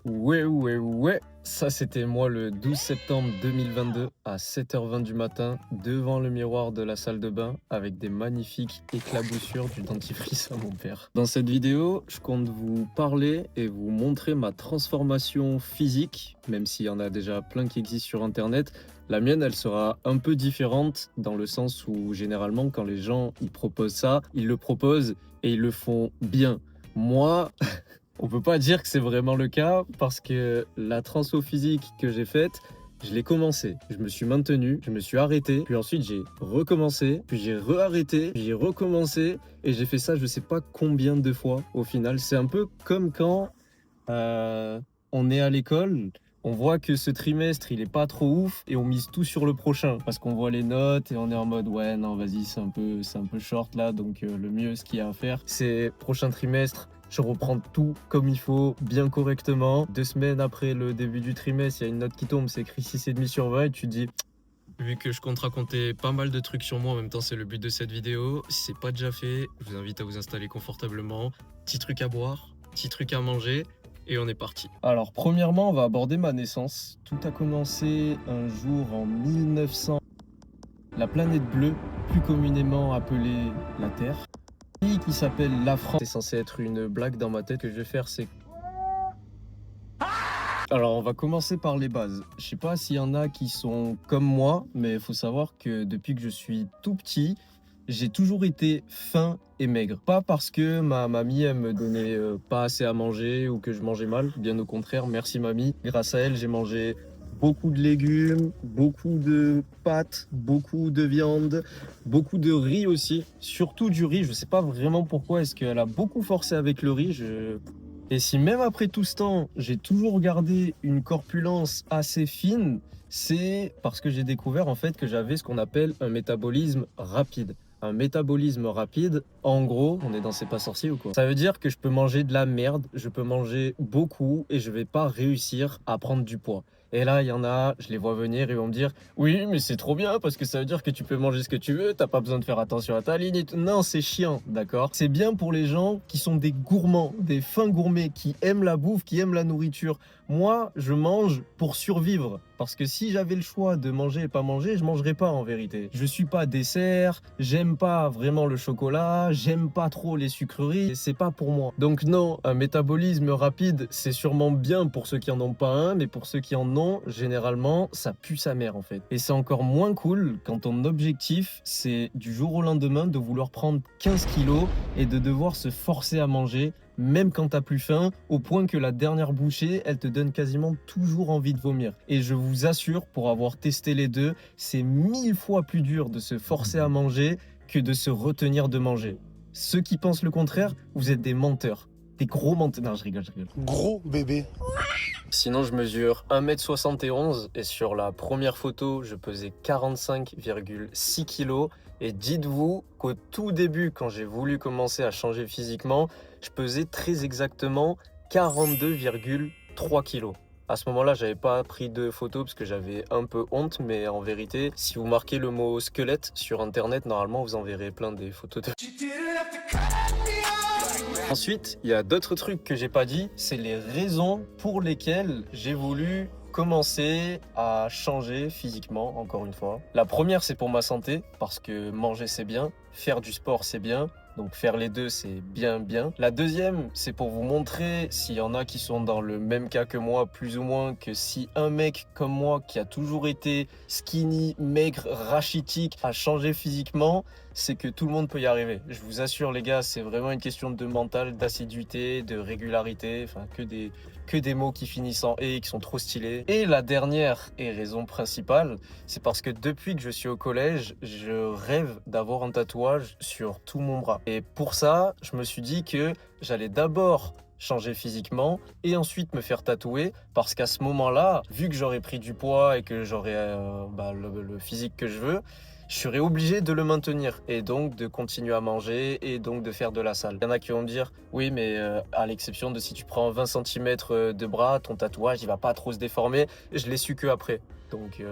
Ouais, ça c'était moi le 12 septembre 2022 à 7h20 du matin devant le miroir de la salle de bain avec des magnifiques éclaboussures du dentifrice à mon père. Dans cette vidéo, je compte vous parler et vous montrer ma transformation physique, même s'il y en a déjà plein qui existent sur internet. La mienne, elle sera un peu différente dans le sens où généralement quand les gens ils proposent ça, ils le proposent et ils le font bien. Moi, on peut pas dire que c'est vraiment le cas parce que la transfo physique que j'ai faite, je l'ai commencé, je me suis maintenu, je me suis arrêté, puis ensuite j'ai recommencé, puis j'ai re-arrêté, puis j'ai recommencé et j'ai fait ça je sais pas combien de fois au final. C'est un peu comme quand on est à l'école, on voit que ce trimestre il est pas trop ouf et on mise tout sur le prochain parce qu'on voit les notes et on est en mode ouais non vas-y c'est un peu short là donc le mieux ce qu'il y a à faire c'est prochain trimestre je reprends tout comme il faut, bien correctement. 2 semaines après le début du trimestre, il y a une note qui tombe, c'est écrit 6,5 sur 20 et tu te dis vu que je compte raconter pas mal de trucs sur moi, en même temps c'est le but de cette vidéo, si c'est pas déjà fait, je vous invite à vous installer confortablement, petit truc à boire, petit truc à manger et on est parti. Alors premièrement, on va aborder ma naissance. Tout a commencé un jour en 1900. La planète bleue, plus communément appelée la Terre, pays qui s'appelle la France. C'est censé être une blague dans ma tête que je vais faire, c'est... Alors on va commencer par les bases. Je sais pas s'il y en a qui sont comme moi, mais il faut savoir que depuis que je suis tout petit, j'ai toujours été faim et maigre. Pas parce que ma mamie elle me donnait pas assez à manger ou que je mangeais mal, bien au contraire, merci mamie. Grâce à elle, j'ai mangé beaucoup de légumes, beaucoup de pâtes, beaucoup de viande, beaucoup de riz aussi, surtout du riz. Je sais pas vraiment pourquoi, est-ce qu'elle a beaucoup forcé avec le riz, et si même après tout ce temps, j'ai toujours gardé une corpulence assez fine, c'est parce que j'ai découvert en fait que j'avais ce qu'on appelle un métabolisme rapide. Un métabolisme rapide, en gros, on est dans C'est pas sorcier ou quoi? Ça veut dire que je peux manger de la merde, je peux manger beaucoup et je vais pas réussir à prendre du poids. Et là, il y en a, je les vois venir, ils vont me dire oui, mais c'est trop bien parce que ça veut dire que tu peux manger ce que tu veux, t'as pas besoin de faire attention à ta ligne et tout. Non, c'est chiant, d'accord? C'est bien pour les gens qui sont des gourmands, des fins gourmets, qui aiment la bouffe, qui aiment la nourriture. Moi, je mange pour survivre. Parce que si j'avais le choix de manger et pas manger, je mangerais pas en vérité. Je suis pas dessert, j'aime pas vraiment le chocolat, j'aime pas trop les sucreries, et c'est pas pour moi. Donc non, un métabolisme rapide, c'est sûrement bien pour ceux qui en ont pas un, mais pour ceux qui en ont, généralement, ça pue sa mère en fait. Et c'est encore moins cool quand ton objectif, c'est du jour au lendemain de vouloir prendre 15 kilos et de devoir se forcer à manger même quand t'as plus faim, au point que la dernière bouchée, elle te donne quasiment toujours envie de vomir. Et je vous assure, pour avoir testé les deux, c'est 1000 fois plus dur de se forcer à manger que de se retenir de manger. Ceux qui pensent le contraire, vous êtes des menteurs. Des gros menteurs. Non, je rigole. Gros bébé. Sinon, je mesure 1m71 et sur la première photo, je pesais 45,6 kg. Et dites-vous qu'au tout début, quand j'ai voulu commencer à changer physiquement, je pesais très exactement 42,3 kg. À ce moment-là, j'avais pas pris de photos parce que j'avais un peu honte, mais en vérité, si vous marquez le mot squelette sur internet, normalement vous en verrez plein des photos de... Ensuite, il y a d'autres trucs que j'ai pas dit, c'est les raisons pour lesquelles j'ai voulu commencer à changer physiquement, encore une fois. La première, c'est pour ma santé, parce que manger c'est bien, faire du sport c'est bien, donc faire les deux c'est bien. La deuxième, c'est pour vous montrer, s'il y en a qui sont dans le même cas que moi, plus ou moins, que si un mec comme moi, qui a toujours été skinny, maigre, rachitique, a changé physiquement, c'est que tout le monde peut y arriver. Je vous assure les gars, c'est vraiment une question de mental, d'assiduité, de régularité, enfin que des mots qui finissent en « et » qui sont trop stylés. Et la dernière et raison principale, c'est parce que depuis que je suis au collège, je rêve d'avoir un tatouage sur tout mon bras. Et pour ça, je me suis dit que j'allais d'abord changer physiquement et ensuite me faire tatouer parce qu'à ce moment-là, vu que j'aurais pris du poids et que j'aurais le physique que je veux, je serais obligé de le maintenir et donc de continuer à manger et donc de faire de la salle. Il y en a qui vont me dire, oui, mais à l'exception de si tu prends 20 cm de bras, ton tatouage, il va pas trop se déformer. Je l'ai su que après. Donc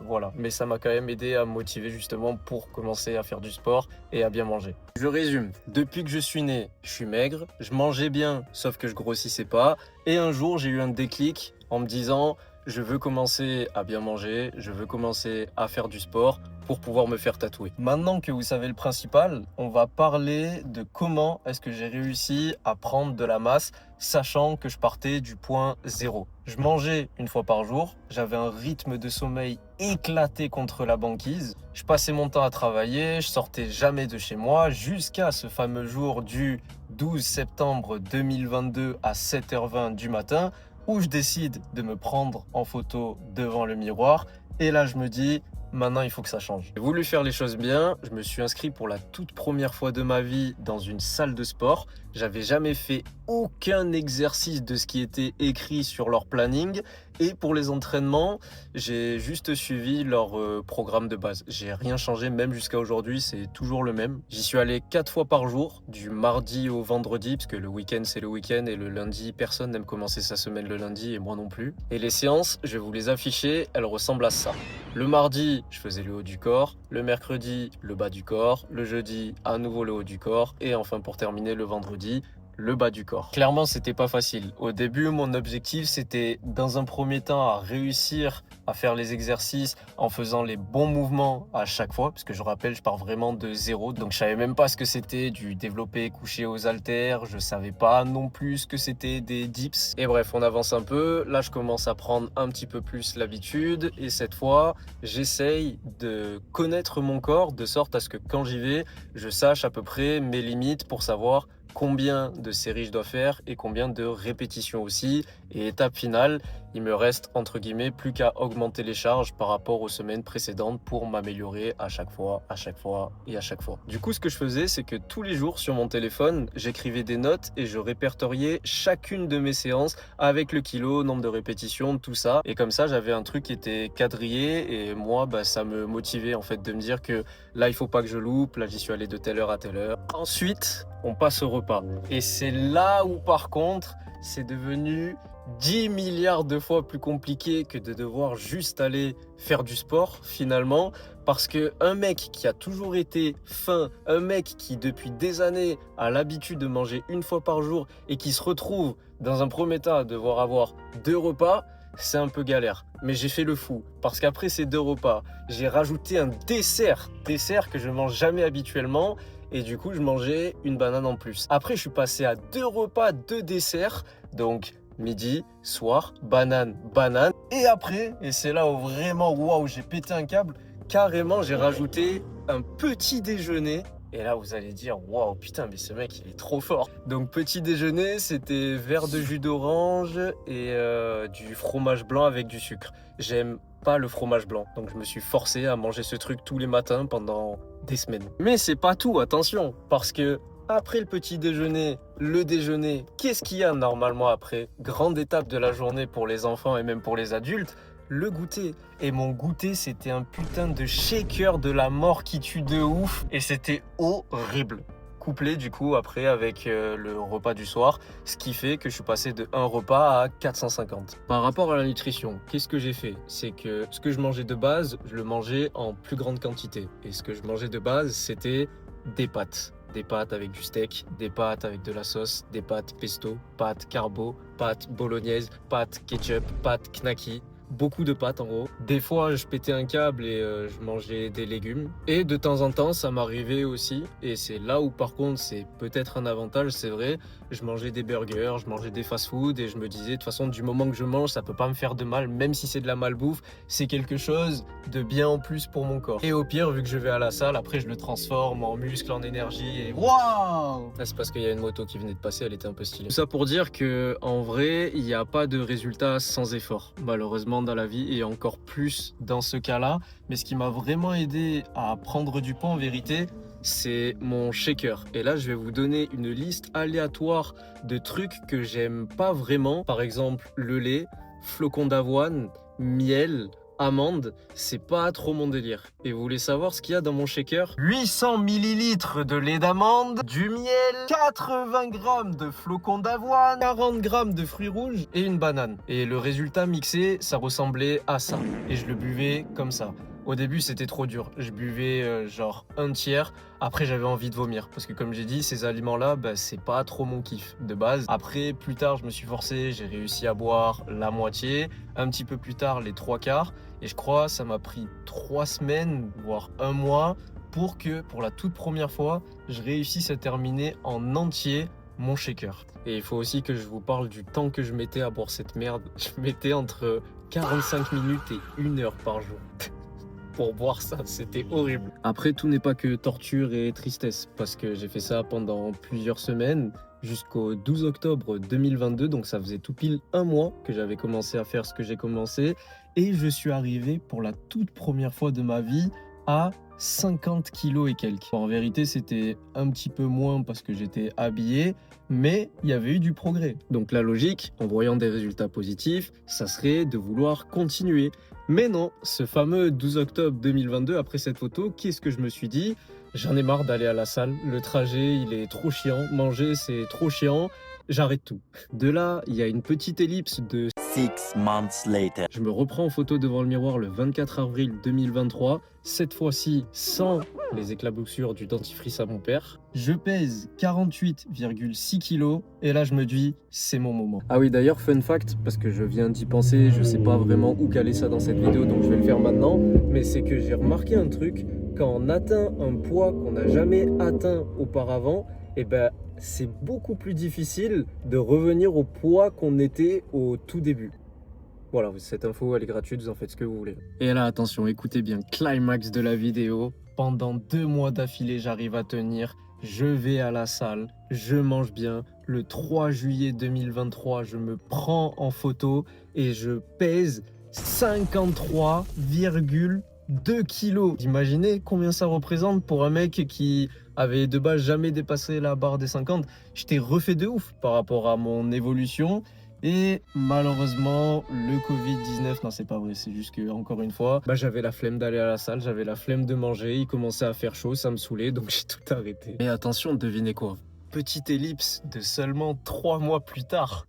voilà, mais ça m'a quand même aidé à me motiver justement pour commencer à faire du sport et à bien manger. Je résume, depuis que je suis né, je suis maigre, je mangeais bien, sauf que je grossissais pas. Et un jour, j'ai eu un déclic en me disant, je veux commencer à bien manger, je veux commencer à faire du sport pour pouvoir me faire tatouer. Maintenant que vous savez le principal, on va parler de comment est-ce que j'ai réussi à prendre de la masse, sachant que je partais du point zéro. Je mangeais une fois par jour, j'avais un rythme de sommeil éclaté contre la banquise, je passais mon temps à travailler, je sortais jamais de chez moi, jusqu'à ce fameux jour du 12 septembre 2022 à 7h20 du matin, où je décide de me prendre en photo devant le miroir. Et là, je me dis, maintenant, il faut que ça change. J'ai voulu faire les choses bien. Je me suis inscrit pour la toute première fois de ma vie dans une salle de sport. J'avais jamais fait aucun exercice de ce qui était écrit sur leur planning. Et pour les entraînements, j'ai juste suivi leur programme de base. J'ai rien changé, même jusqu'à aujourd'hui, c'est toujours le même. J'y suis allé 4 fois par jour, du mardi au vendredi, parce que le week-end, c'est le week-end, et le lundi, personne n'aime commencer sa semaine le lundi, et moi non plus. Et les séances, je vais vous les afficher, elles ressemblent à ça. Le mardi, je faisais le haut du corps. Le mercredi, le bas du corps. Le jeudi, à nouveau le haut du corps. Et enfin, pour terminer, le vendredi, le bas du corps. Clairement, c'était pas facile. Au début, mon objectif, c'était dans un premier temps à réussir à faire les exercices en faisant les bons mouvements à chaque fois, parce que je rappelle, je pars vraiment de zéro. Donc, je savais même pas ce que c'était du développé couché aux haltères. Je savais pas non plus ce que c'était des dips. Et bref, on avance un peu. Là, je commence à prendre un petit peu plus l'habitude. Et cette fois, j'essaye de connaître mon corps de sorte à ce que quand j'y vais, je sache à peu près mes limites pour savoir combien de séries je dois faire et combien de répétitions aussi. Et étape finale, il me reste entre guillemets plus qu'à augmenter les charges par rapport aux semaines précédentes pour m'améliorer à chaque fois et à chaque fois. Du coup, ce que je faisais, c'est que tous les jours sur mon téléphone, j'écrivais des notes et je répertoriais chacune de mes séances avec le kilo, nombre de répétitions, tout ça. Et comme ça, j'avais un truc qui était quadrillé et moi, ça me motivait en fait de me dire que là, il faut pas que je loupe, là, j'y suis allé de telle heure à telle heure. Ensuite, on passe au repas. Et c'est là où par contre, c'est devenu 10 milliards de fois plus compliqué que de devoir juste aller faire du sport finalement, parce que un mec qui a toujours été faim, un mec qui depuis des années a l'habitude de manger une fois par jour et qui se retrouve dans un premier temps à devoir avoir 2 repas, c'est un peu galère. Mais j'ai fait le fou, parce qu'après ces 2 repas, j'ai rajouté un dessert que je mange jamais habituellement. Et du coup, je mangeais une banane en plus. Après, je suis passé à 2 repas, 2 desserts. Donc, midi, soir, banane, banane. Et après, et c'est là où vraiment, waouh, j'ai pété un câble. Carrément, j'ai rajouté un petit déjeuner. Et là, vous allez dire, waouh, putain, mais ce mec, il est trop fort. Donc, petit déjeuner, c'était verre de jus d'orange et du fromage blanc avec du sucre. J'aime pas le fromage blanc. Donc, je me suis forcé à manger ce truc tous les matins pendant des semaines. Mais c'est pas tout, attention, parce que après le petit déjeuner, le déjeuner, qu'est-ce qu'il y a normalement après? Grande étape de la journée pour les enfants et même pour les adultes, le goûter. Et mon goûter, c'était un putain de shaker de la mort qui tue de ouf. Et c'était horrible. Couplé du coup après avec le repas du soir, ce qui fait que je suis passé de un repas à 450. Par rapport à la nutrition, qu'est-ce que j'ai fait? C'est que ce que je mangeais de base, je le mangeais en plus grande quantité. Et ce que je mangeais de base, c'était des pâtes. Des pâtes avec du steak, des pâtes avec de la sauce, des pâtes pesto, pâtes carbo, pâtes bolognaise, pâtes ketchup, pâtes knacky. Beaucoup de pâtes en gros. Des fois je pétais un câble et je mangeais des légumes. Et de temps en temps ça m'arrivait aussi. Et c'est là où par contre c'est peut-être un avantage, c'est vrai. Je mangeais des burgers, je mangeais des fast-food et je me disais de toute façon du moment que je mange ça peut pas me faire de mal. Même si c'est de la malbouffe, c'est quelque chose de bien en plus pour mon corps. Et au pire vu que je vais à la salle, après je le transforme en muscle, en énergie et waouh! C'est parce qu'il y a une moto qui venait de passer, elle était un peu stylée. Tout ça pour dire que en vrai il n'y a pas de résultat sans effort. Malheureusement dans la vie et encore plus dans ce cas-là. Mais ce qui m'a vraiment aidé à prendre du poids en vérité, c'est mon shaker. Et là, je vais vous donner une liste aléatoire de trucs que j'aime pas vraiment. Par exemple, le lait, flocons d'avoine, miel, Amandes, c'est pas trop mon délire. Et vous voulez savoir ce qu'il y a dans mon shaker? 800 millilitres de lait d'amande, du miel, 80 grammes de flocons d'avoine, 40 grammes de fruits rouges et une banane. Et le résultat mixé, ça ressemblait à ça. Et je le buvais comme ça. Au début, c'était trop dur. Je buvais genre un tiers. Après, j'avais envie de vomir. Parce que comme j'ai dit, ces aliments-là, bah, c'est pas trop mon kiff de base. Après, plus tard, je me suis forcé. J'ai réussi à boire la moitié. Un petit peu plus tard, les 3/4. Et je crois ça m'a pris 3 semaines, voire un mois, pour que, pour la toute première fois, je réussisse à terminer en entier mon shaker. Et il faut aussi que je vous parle du temps que je mettais à boire cette merde. Je mettais entre 45 minutes et 1 heure par jour. Pour boire ça, c'était horrible. Après, tout n'est pas que torture et tristesse, parce que j'ai fait ça pendant plusieurs semaines, jusqu'au 12 octobre 2022, donc ça faisait tout pile un mois que j'avais commencé à faire ce que j'ai commencé, et je suis arrivé pour la toute première fois de ma vie à 50 kilos et quelques. En vérité, c'était un petit peu moins parce que j'étais habillé, mais il y avait eu du progrès. Donc la logique, en voyant des résultats positifs, ça serait de vouloir continuer. Mais non, ce fameux 12 octobre 2022, après cette photo, qu'est-ce que je me suis dit? J'en ai marre d'aller à la salle, le trajet il est trop chiant, manger c'est trop chiant, j'arrête tout. De là, il y a une petite ellipse de 6 months later. je me reprends en photo devant le miroir le 24 avril 2023, cette fois-ci sans les éclaboussures du dentifrice à mon père. Je pèse 48,6 kilos et là je me dis c'est mon moment. Ah oui d'ailleurs fun fact, parce que je viens d'y penser, je sais pas vraiment où caler ça dans cette vidéo donc je vais le faire maintenant, mais c'est que j'ai remarqué un truc, quand on atteint un poids qu'on n'a jamais atteint auparavant, et ben c'est beaucoup plus difficile de revenir au poids qu'on était au tout début. Voilà, cette info elle est gratuite, vous en faites ce que vous voulez. Et là attention, écoutez bien, climax de la vidéo. Pendant 2 mois d'affilée, j'arrive à tenir. Je vais à la salle, je mange bien. Le 3 juillet 2023, je me prends en photo et je pèse 53,2 kilos. Imaginez combien ça représente pour un mec qui avait de base jamais dépassé la barre des 50. J'étais refait de ouf par rapport à mon évolution. Et malheureusement, le Covid-19, non c'est pas vrai, c'est juste que encore une fois, j'avais la flemme d'aller à la salle, j'avais la flemme de manger, il commençait à faire chaud, ça me saoulait, donc j'ai tout arrêté. Et attention, devinez quoi? Petite ellipse de seulement 3 mois plus tard.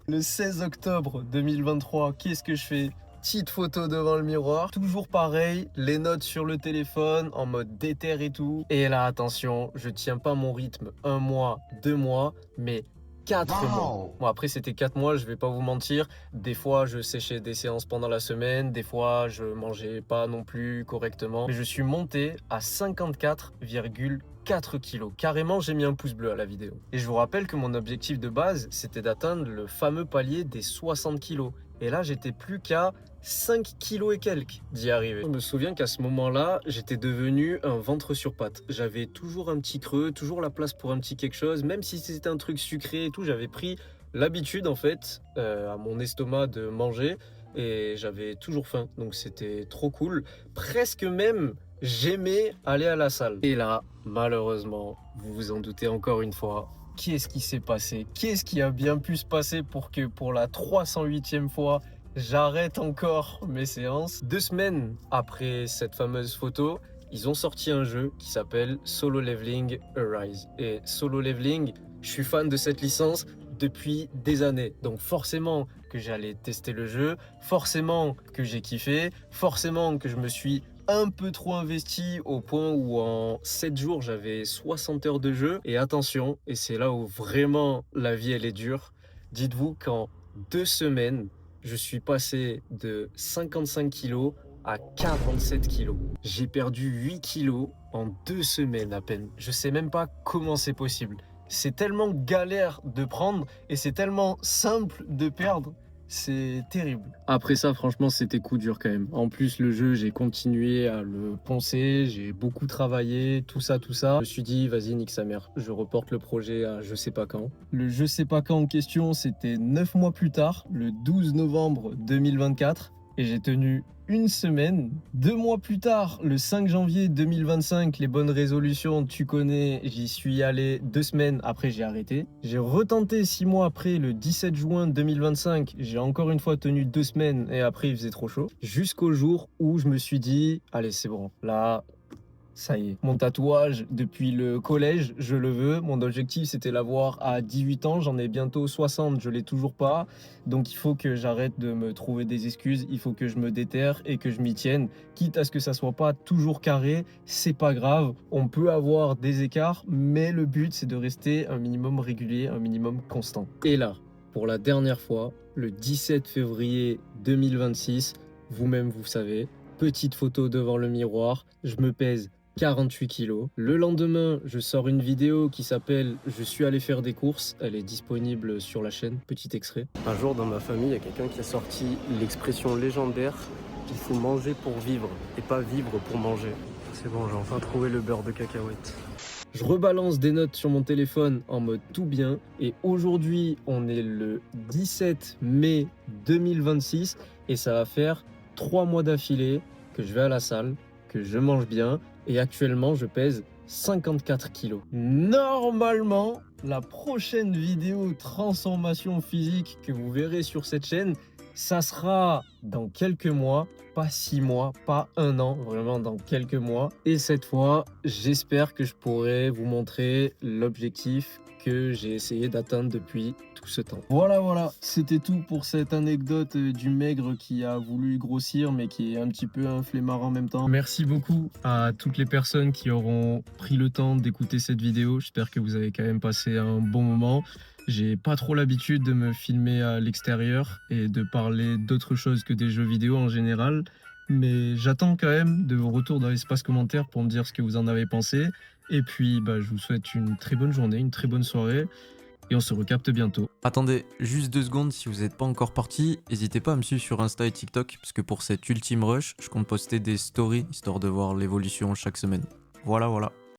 Le 16 octobre 2023, qu'est-ce que je fais? Petite photo devant le miroir, toujours pareil, les notes sur le téléphone, en mode déter et tout. Et là, attention, je tiens pas mon rythme 1 mois, 2 mois, mais 4 mois. Bon, après, c'était 4 mois, je vais pas vous mentir. Des fois, je séchais des séances pendant la semaine. Des fois, je mangeais pas non plus correctement. Mais je suis monté à 54,4 kilos. Carrément, j'ai mis un pouce bleu à la vidéo. Et je vous rappelle que mon objectif de base, c'était d'atteindre le fameux palier des 60 kilos. Et là, j'étais plus qu'à 5 kilos et quelques d'y arriver. Je me souviens qu'à ce moment-là, j'étais devenu un ventre sur pattes. J'avais toujours un petit creux, toujours la place pour un petit quelque chose, même si c'était un truc sucré et tout, j'avais pris l'habitude en fait à mon estomac de manger et j'avais toujours faim. Donc c'était trop cool. Presque même, j'aimais aller à la salle. Et là, malheureusement, vous vous en doutez encore une fois, qu'est-ce qui s'est passé? Qu'est-ce qui a bien pu se passer pour que pour la 308e fois, j'arrête encore mes séances? 2 semaines après cette fameuse photo, ils ont sorti un jeu qui s'appelle Solo Leveling Arise. Et Solo Leveling, je suis fan de cette licence depuis des années. Donc forcément que j'allais tester le jeu, forcément que j'ai kiffé, forcément que je me suis un peu trop investi au point où en 7 jours j'avais 60 heures de jeu. Et attention, et c'est là où vraiment la vie elle est dure, dites-vous qu'en 2 semaines, je suis passé de 55 kilos à 47 kilos. J'ai perdu 8 kilos en 2 semaines à peine. Je sais même pas comment c'est possible. C'est tellement galère de prendre et c'est tellement simple de perdre. C'est terrible. Après ça, franchement, c'était coup dur quand même. En plus, le jeu, j'ai continué à le poncer, j'ai beaucoup travaillé, tout ça. Je me suis dit, vas-y, nique sa mère. Je reporte le projet à je sais pas quand. Le je sais pas quand en question, c'était 9 mois plus tard, le 12 novembre 2024. et j'ai tenu une semaine. 2 mois plus tard, le 5 janvier 2025, les bonnes résolutions, tu connais, j'y suis allé 2 semaines, après j'ai arrêté. J'ai retenté 6 mois après, le 17 juin 2025, j'ai encore une fois tenu 2 semaines et après il faisait trop chaud. Jusqu'au jour où je me suis dit, allez c'est bon, là... Ça y est, mon tatouage depuis le collège, je le veux. Mon objectif, c'était l'avoir à 18 ans. J'en ai bientôt 60, je l'ai toujours pas. Donc il faut que j'arrête de me trouver des excuses. Il faut que je me déterre et que je m'y tienne. Quitte à ce que ça soit pas toujours carré, c'est pas grave. On peut avoir des écarts, mais le but, c'est de rester un minimum régulier, un minimum constant. Et là, pour la dernière fois, le 17 février 2026, vous-même, vous savez, petite photo devant le miroir, je me pèse 48 kilos. Le lendemain, je sors une vidéo qui s'appelle « Je suis allé faire des courses ». Elle est disponible sur la chaîne, petit extrait. Un jour, dans ma famille, il y a quelqu'un qui a sorti l'expression légendaire « Il faut manger pour vivre et pas vivre pour manger ». C'est bon, j'ai enfin trouvé le beurre de cacahuète. Je rebalance des notes sur mon téléphone en mode tout bien. Et aujourd'hui, on est le 17 mai 2026 et ça va faire 3 mois d'affilée que je vais à la salle, que je mange bien. Et actuellement, je pèse 54 kilos. Normalement, la prochaine vidéo transformation physique que vous verrez sur cette chaîne, ça sera dans quelques mois, pas 6 mois, pas 1 an, vraiment dans quelques mois. Et cette fois, j'espère que je pourrai vous montrer l'objectif que j'ai essayé d'atteindre depuis tout ce temps. Voilà, c'était tout pour cette anecdote du maigre qui a voulu grossir mais qui est un petit peu un flemmard en même temps. Merci beaucoup à toutes les personnes qui auront pris le temps d'écouter cette vidéo. J'espère que vous avez quand même passé un bon moment. J'ai pas trop l'habitude de me filmer à l'extérieur et de parler d'autre chose que des jeux vidéo en général. Mais j'attends quand même de vos retours dans l'espace commentaire pour me dire ce que vous en avez pensé. Et puis, je vous souhaite une très bonne journée, une très bonne soirée. Et on se recapte bientôt. Attendez, juste 2 secondes, si vous n'êtes pas encore parti, n'hésitez pas à me suivre sur Insta et TikTok, parce que pour cette ultime rush, je compte poster des stories, histoire de voir l'évolution chaque semaine. Voilà.